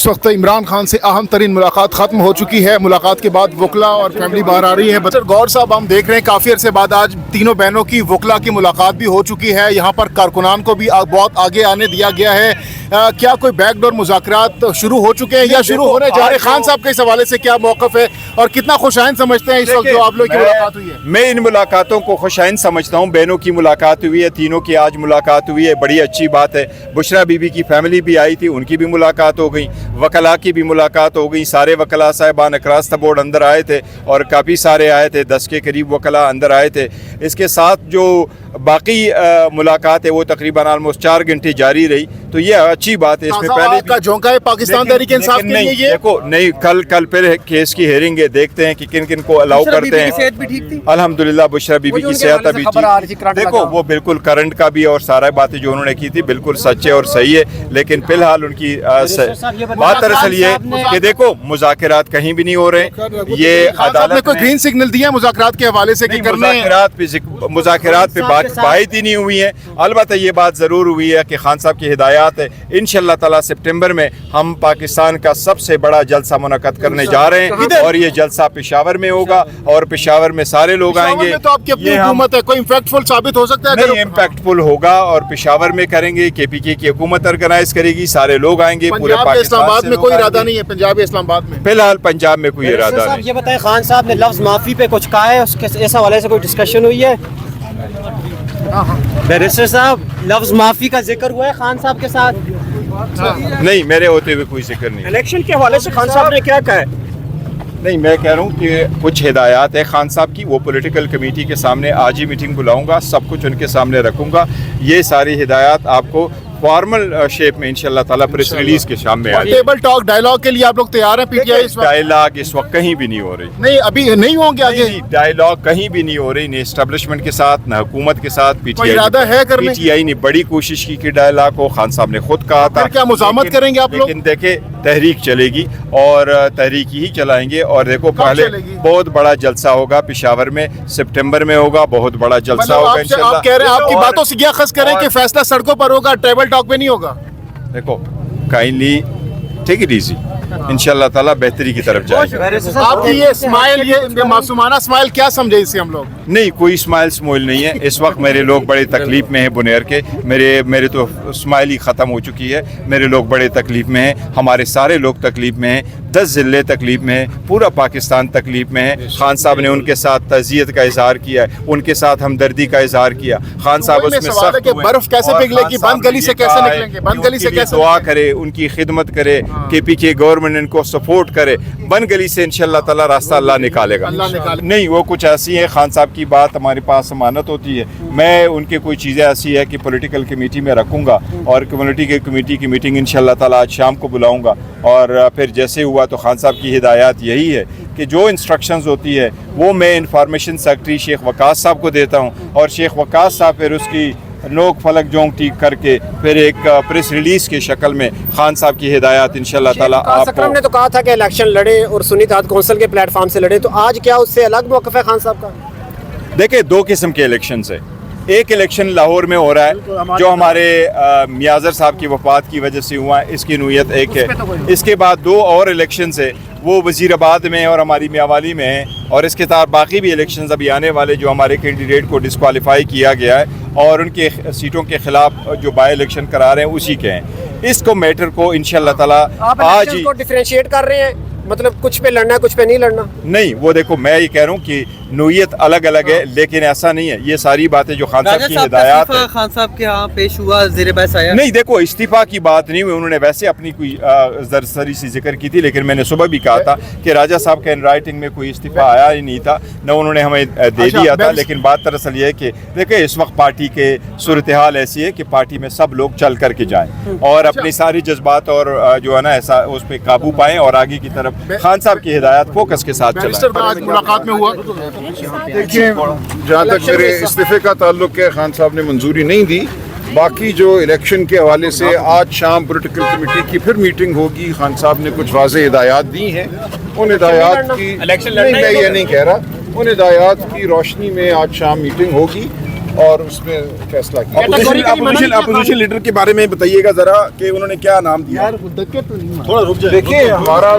इस वक्त इमरान खान से अहम तरीन मुलाकात खत्म हो चुकी है। मुलाकात के बाद वकला और फैमिली बाहर आ रही है। बचर गौर साहब, हम देख रहे हैं काफ़ी अरसे बाद आज तीनों बहनों की वकला की मुलाकात भी हो चुकी है। यहाँ पर कारकुनान को भी बहुत आगे आने दिया गया है। क्या कोई बैकडोर मुज़ाकरात शुरू हो चुके हैं या शुरू होने जा रहे हैं? खान साहब के इस हवाले से क्या मौक़िफ़ है और कितना खुशाइन समझते हैं इस वक्त जो आप लोग की मुलाकात हुई है? मैं इन मुलाकातों को खुशाइन समझता हूँ। बहनों की मुलाकात हुई है, तीनों की आज मुलाकात हुई है, बड़ी अच्छी बात है। बुशरा बीबी की फैमिली भी आई थी, उनकी भी मुलाकात हो गई, वकला की भी मुलाकात हो गई। सारे वकला साहिबान अक्रॉस द बोर्ड अंदर आए थे और काफ़ी सारे आए थे, 10 के करीब वकला अंदर आए थे। इसके साथ जो बाकी मुलाकात है वो तकरीबन ऑलमोस्ट 4 घंटे जारी रही, तो ये अच्छी बात है। इसमें पहले का झोंका है पाकिस्तान तहरीक इंसाफ के लिए ये देखो नहीं, कल फिर केस की हेयरिंग है, देखते हैं कि किन किन को अलाउ करते हैं। अल्हम्दुलिल्लाह बुशरा बीबी की सेहत अभी ठीक। देखो वो बिल्कुल करंट का भी और सारा बातें जो उन्होंने की थी बिल्कुल सच है और सही है, लेकिन फिलहाल उनकी बात दरअसल ये कि देखो मुज़ाकरात कहीं भी नहीं हो रहे। ये अदालत ने कोई ग्रीन सिग्नल दिया मुज़ाकरात के हवाले से कि मुज़ाकरात पे बात ही नहीं हुई है। अलबत्ता ये बात ज़रूर हुई है कि खान साहब की हिदायत है, इंशाअल्लाह ताला सितंबर में हम पाकिस्तान का सबसे बड़ा जलसा मुनक़्क़द करने जा रहे हैं और ये जलसा पेशावर में होगा और पेशावर में सारे लोग आएंगे। तो आपकी अपनी हुकूमत है, कोई इम्पैक्टफुल साबित हो सकता है? नहीं, इम्पैक्टफुल होगा और पेशावर में करेंगे। KPK की हुकूमत ऑर्गेनाइज करेगी, सारे लोग आएंगे पूरे पाकिस्तान। इस्लामाबाद में कोई इरादा नहीं है, पंजाब या इस्लामाबाद में? फिलहाल पंजाब में कोई इरादा नहीं। ये बताएं, खान साहब ने लफ्ज़ माफ़ी पे कुछ कहा है, उसके इस हवाले से कोई डिस्कशन हुई है? बैरिस्टर साहब, लफ्ज़ माफ़ी का जिक्र हुआ है खान साहब के साथ? नहीं, मेरे होते हुए कोई जिक्र नहीं। इलेक्शन के हवाले से खान साहब ने क्या कहा है? नहीं, मैं कह रहा हूँ कि कुछ हिदायत है खान साहब की, वो पॉलिटिकल कमेटी के सामने आज ही मीटिंग बुलाऊंगा, सब कुछ उनके सामने रखूंगा। ये सारी हिदायत आपको फॉर्मल शेप में इंशाल्लाह ताला प्रेस रिलीज के सामने आ जाएगी। टेबल टॉक डायलॉग के लिए आप लोग तैयार हैं? PTI इस वक्त डायलॉग इस वक्त कहीं भी नहीं हो रही। नहीं, अभी नहीं होंगे आगे डायलॉग कहीं भी नहीं हो रही, न एस्टेब्लिशमेंट के साथ न हुकूमत के साथ। कोई इरादा है करने? PTI ने बड़ी कोशिश की कि डायलॉग को, खान साहब ने खुद कहा था। क्या मुज़ामत करेंगे आप लोग? लेकिन देखे तहरीक चलेगी और तहरीक ही चलाएंगे। और देखो पहले बहुत बड़ा जलसा होगा पेशावर में, सितंबर में होगा, बहुत बड़ा जलसा होगा इंशाल्लाह। आप कह रहे हैं आपकी बातों से क्या खस करें कि फैसला सड़कों पर होगा, टेबल टॉक पे नहीं होगा? देखो काइंडली टेक इट इजी, इंशाल्लाह ताला बेहतरी की तरफ जाएगा। आपकी ये स्माइल, ये मासूमाना स्माइल क्या समझे इसे हम लोग? नहीं, कोई स्माइल स्मोइल नहीं है। इस वक्त मेरे लोग बड़े तकलीफ में हैं बुनेर के। मेरे तो स्माइल ही ख़त्म हो चुकी है। मेरे लोग बड़े तकलीफ में हैं, हमारे सारे लोग तकलीफ में हैं, 10 ज़िले तकलीफ में हैं, पूरा पाकिस्तान तकलीफ में है। खान साहब ने उनके साथ तज़ियत का इजहार किया है, उनके साथ हमदर्दी का इजहार किया। खान साहब उसमें सख्त हुए। बर्फ कैसे पिघलेगी, बंद गली से कैसे निकलेंगे? बंद गली से कैसे दुआ करे, उनकी खिदमत करे, KPK गवर्नमेंट इनको सपोर्ट करे, बंद गली से इंशाल्लाह ताला रास्ता अल्लाह निकालेगा। नहीं, वो कुछ ऐसी है, खान साहब की बात हमारे पास अमानत होती है। मैं उनके कोई चीज़ें ऐसी है कि पॉलिटिकल कमेटी में रखूँगा और कम्युनिटी के कमेटी की मीटिंग इंशाल्लाह ताला आज शाम को बुलाऊँगा। और फिर जैसे हुआ तो खान साहब की हिदायत यही है कि जो इंस्ट्रक्शंस होती है वो मैं इंफॉर्मेशन सेक्रेटरी शेख वकास साहब को देता हूँ और शेख वकास साहब फिर उसकी नोक फलक जोंक ठीक करके फिर एक प्रेस रिलीज की शक्ल में खान साहब की हिदायत इंशाल्लाह ताला आपको। ने तो कहा था कि इलेक्शन लड़े और सुन्नी इत्तेहाद कौंसिल के प्लेटफॉर्म से लड़े, तो आज क्या उससे अलग मौक़िफ़ है खान साहब का? देखिए, 2 किस्म के इलेक्शन है। एक इलेक्शन लाहौर में हो रहा है जो हमारे मियाज़र साहब की वफ़ात की वजह से हुआ, इसकी नूयत एक है। इसके बाद 2 और इलेक्शन है, वो वज़ीराबाद में और हमारी मियावाली में है। और इसके साथ बाकी भी इलेक्शंस अभी आने वाले जो हमारे कैंडिडेट को डिस्क्वालीफाई किया गया है और उनके सीटों के खिलाफ जो बाई इलेक्शन करा रहे हैं उसी के हैं। इसको मैटर को इंशाल्लाह ताला आज ही डिफरेंशिएट कर रहे हैं, मतलब कुछ पे लड़ना है कुछ पे नहीं लड़ना? नहीं, वो देखो मैं ये कह रहा हूँ कि नोयत अलग अलग है, लेकिन ऐसा नहीं है। ये सारी बातें जो खान साहब की हिदायत है, खान साहब के यहाँ पेश हुआ, ज़ेर बहस आया। नहीं, देखो इस्तीफा की बात नहीं हुई, उन्होंने वैसे अपनी कोई जरसरी सी जिक्र की थी, लेकिन मैंने सुबह भी कहा था कि राजा साहब के इन राइटिंग में कोई इस्तीफा आया ही नहीं था, न उन्होंने हमें दे दिया था। लेकिन बात दरअसल ये है कि देखिए इस वक्त पार्टी के सूरत हाल ऐसी है कि पार्टी में सब लोग चल करके जाएं और अपनी सारी जज्बात और जो है ना ऐसा उस पर काबू पाएं और आगे की तरफ खान साहब की हिदायत फोकस के साथ चलाएं। आज मुलाकात में हुआ, देखिए जहाँ तक मेरे इस्तीफे का ताल्लुक है, खान साहब ने मंजूरी नहीं दी। बाकी जो इलेक्शन के हवाले से आज शाम पॉलिटिकल कमेटी की फिर मीटिंग होगी। खान साहब ने कुछ वाज़ेह हिदायत दी हैं, उन हिदायत की नहीं, मैं ये नहीं कह रहा, उन हिदायत की रोशनी में आज शाम मीटिंग होगी اور اس میں فیصلہ کیا اپوزیشن لیڈر کے بارے میں بتائیے گا ذرا کہ انہوں نے کیا نام دیا. تھوڑا رک جائے. دیکھیے ہمارا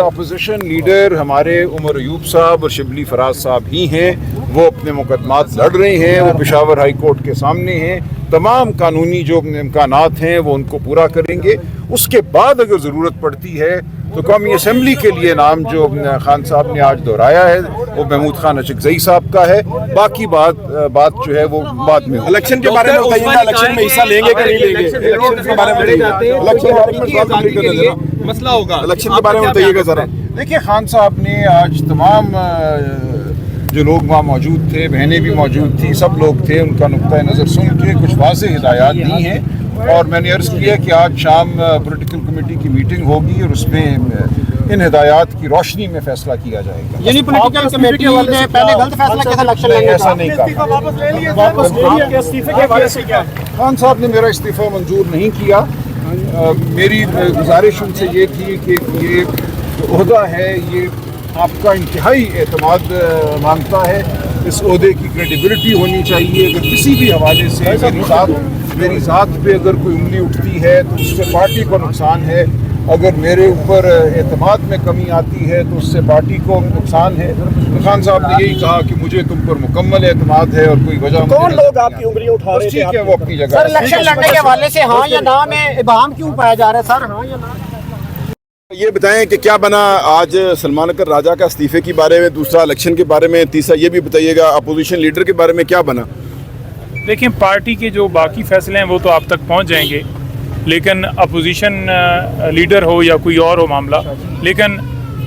اپوزیشن لیڈر ہمارے عمر ایوب صاحب اور شبلی فراز صاحب ہی ہیں. وہ اپنے مقدمات لڑ رہے ہیں, وہ پشاور ہائی کورٹ کے سامنے ہیں. تمام قانونی جو امکانات ہیں وہ ان کو پورا کریں گے. اس کے بعد اگر ضرورت پڑتی ہے تو قومی اسمبلی کے لیے نام جو خان صاحب نے آج دہرایا ہے وہ محمود خان اشکزئی صاحب کا ہے. باقی بات جو ہے وہ بعد میں. الیکشن کے بارے میں بتائیے گا, الیکشن میں حصہ لیں گے کہ نہیں لیں گے, الیکشن کے بارے میں بتائیے گا. مسئلہ ہوگا, الیکشن کے بارے میں بتائیے گا ذرا. دیکھیے خان صاحب نے آج تمام جو لوگ وہاں موجود تھے, بہنیں بھی موجود تھیں, سب لوگ تھے, ان کا نقطۂ نظر سن کے کچھ واضح ہدایات دی ہیں. اور میں نے عرض کیا کہ آج شام پولیٹیکل کمیٹی کی میٹنگ ہوگی اور اس میں ان ہدایات کی روشنی میں فیصلہ کیا جائے گا. یعنی پولیٹیکل کمیٹی نے پہلے غلط فیصلہ کیا تھا الیکشن نہیں, لڑنے ایسا کا. نہیں کہا. خان صاحب نے میرا استعفیٰ منظور نہیں کیا. میری گزارش ان سے یہ تھی کہ یہ عہدہ ہے, یہ آپ کا انتہائی اعتماد مانگتا ہے. اس عہدے کی کریڈیبلٹی ہونی چاہیے. اگر کسی بھی حوالے سے میری ذات پہ اگر کوئی انگلی اٹھتی ہے تو اس سے پارٹی کو نقصان ہے. اگر میرے اوپر اعتماد میں کمی آتی ہے تو اس سے پارٹی کو نقصان ہے. خان صاحب نے یہی کہا کہ مجھے تم پر مکمل اعتماد ہے اور کوئی وجہ کون لوگ آپ کی انگلی اٹھا رہے ٹھیک ہے, وہ اپنی جگہ. سر الیکشن لڑنے کے حوالے سے ہاں یا نہ میں ابہام کیوں پایا جا رہا ہے سر, ہاں یا نہ؟ یہ بتائیں کہ کیا بنا آج سلمان اکر راجہ کا استعفے کے بارے میں, دوسرا الیکشن کے بارے میں, تیسرا یہ بھی بتائیے گا اپوزیشن لیڈر کے بارے میں کیا بنا. دیکھیں پارٹی کے جو باقی فیصلے ہیں وہ تو آپ تک پہنچ جائیں گے, لیکن اپوزیشن لیڈر ہو یا کوئی اور ہو معاملہ, لیکن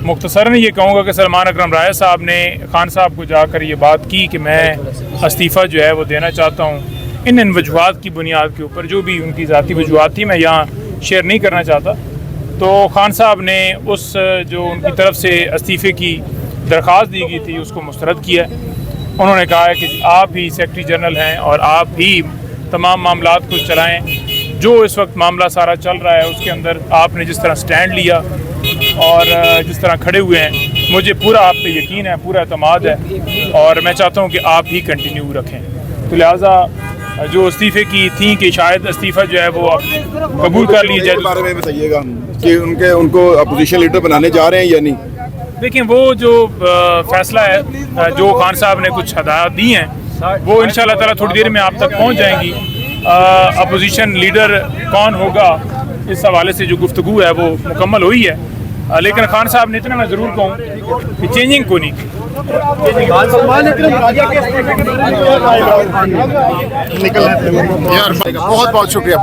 مختصراً یہ کہوں گا کہ سلمان اکرم راجہ صاحب نے خان صاحب کو جا کر یہ بات کی کہ میں استعفیٰ جو ہے وہ دینا چاہتا ہوں. ان وجوہات کی بنیاد کے اوپر, جو بھی ان کی ذاتی وجوہات تھی میں یہاں شیئر نہیں کرنا چاہتا, تو خان صاحب نے اس جو ان کی طرف سے استعفے کی درخواست دی گئی تھی اس کو مسترد کیا. انہوں نے کہا ہے کہ آپ ہی سیکرٹری جنرل ہیں اور آپ ہی تمام معاملات کو چلائیں. جو اس وقت معاملہ سارا چل رہا ہے اس کے اندر آپ نے جس طرح سٹینڈ لیا اور جس طرح کھڑے ہوئے ہیں, مجھے پورا آپ پہ یقین ہے, پورا اعتماد ہے, اور میں چاہتا ہوں کہ آپ ہی کنٹینیو رکھیں. تو لہٰذا جو استعفے کی تھیں کہ شاید استعفیٰ جو ہے وہ آپ قبول کر لیے جائے. بارے میں بتائیے گا کہ ان کو اپوزیشن لیڈر بنانے جا رہے ہیں یا نہیں. دیکھیں وہ جو فیصلہ ہے, جو خان صاحب نے کچھ ہدایات دی ہیں وہ انشاءاللہ تعالیٰ تھوڑی دیر میں آپ تک پہنچ جائیں گی. اپوزیشن لیڈر کون ہوگا اس حوالے سے جو گفتگو ہے وہ مکمل ہوئی ہے, لیکن خان صاحب نے اتنا میں ضرور کہوں کہ چینجنگ کو نہیں کی. بہت بہت شکریہ.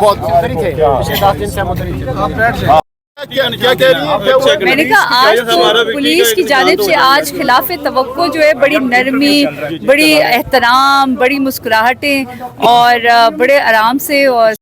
کیا کہہ رہی ہیں؟ میں نے کہا آج تو پولیس کی جانب سے آج خلاف توقع جو ہے بڑی نرمی, بڑی احترام, بڑی مسکراہٹیں اور بڑے آرام سے اور